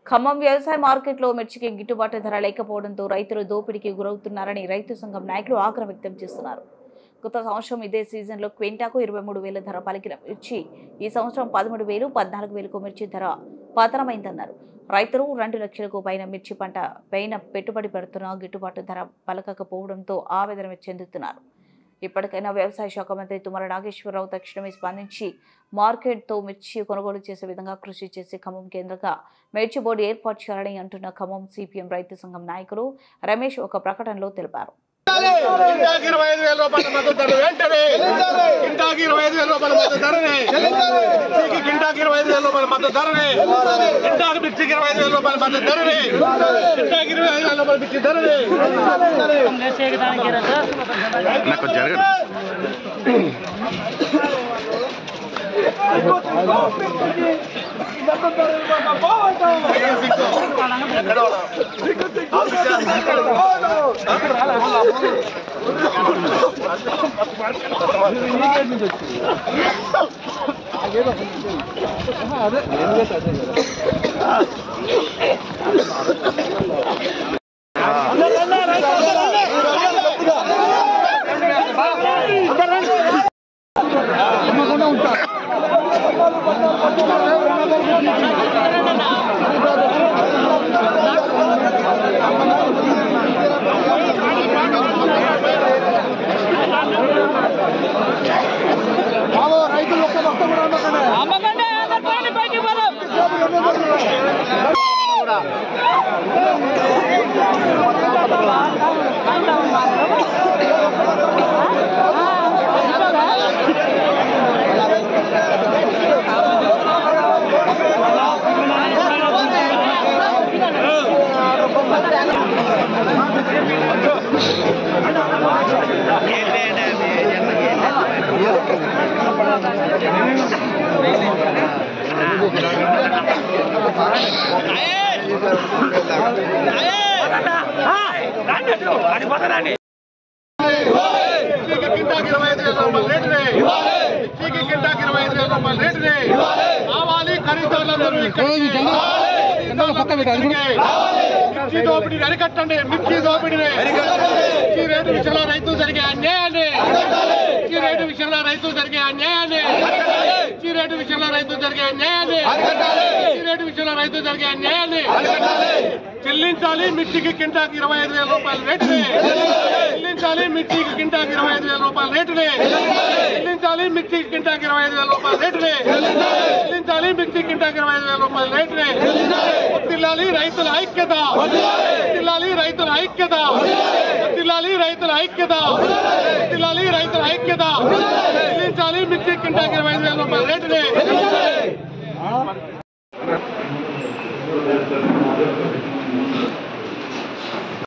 ఖమ్మం వ్యవసాయ మార్కెట్లో మిర్చికి గిట్టుబాటు ధర లేకపోవడంతో రైతులు దోపిడీకి గురవుతున్నారని రైతు సంఘం నాయకులు ఆగ్రహం వ్యక్తం చేస్తున్నారు. గత సంవత్సరం ఇదే సీజన్లో క్వింటాకు 23,000 ధర పలికిన మిర్చి ఈ సంవత్సరం 13,000, 14,000కు మిర్చి ధర పతనమైందన్నారు. రైతులు 2 లక్షలకు పైన మిర్చి పంట పైన పెట్టుబడి పెడుతున్నా గిట్టుబాటు ధర పలకకపోవడంతో ఆవేదన చెందుతున్నారు. ఇప్పటికైనా వ్యవసాయ శాఖ మంత్రి తుమ్మల నాగేశ్వరరావు తక్షణమే స్పందించి మార్కెట్తో మిర్చి కొనుగోలు చేసే విధంగా కృషి చేసి ఖమ్మం కేంద్రంగా మిర్చి బోర్డు ఏర్పాటు చేయాలని అంటున్న ఖమ్మం సిపిఎం రైతు సంఘం నాయకులు రమేష్ ఒక ప్రకటనలో తెలిపారు. మిర్చి దోపిడీ అరికట్టండి. మిర్చి దోపిడీ మిర్చి రేటు విషయంలో రైతులు జరిగే అన్యాయాన్ని మిర్చి రేటు విషయంలో రైతులు జరిగే అన్యాయాన్ని మిర్చి రేటు విషయంలో రైతులు జరిగే అన్యాయాన్ని మిర్చి రేటు విషయంలో రైతులు జరిగే అన్యాయాన్ని చెల్లించాలి. మిర్చికి కింటాకి 25,000 రూపాయల రేటుని చెల్లించాలి. మిర్చికి కింటాకి 25,000 రూపాయల రేటుని చెల్లించాలి. మిర్చికి కింటాకి 25,000 రూపాయల రేటుని చెల్లించాలి. మిర్చికి కింటాకి 25,000 రూపాయల రేటుని వర్ధిల్లాలి రైతుల ఐక్యత, వర్ధిల్లాలి రైతుల ఐక్యత, వర్ధిల్లాలి రైతుల ఐక్యత, వర్ధిల్లాలి రైతుల ఐక్యత. చెల్లించాలి. మిర్చికి కింటాకి 25,000 రూపాయల రేటుని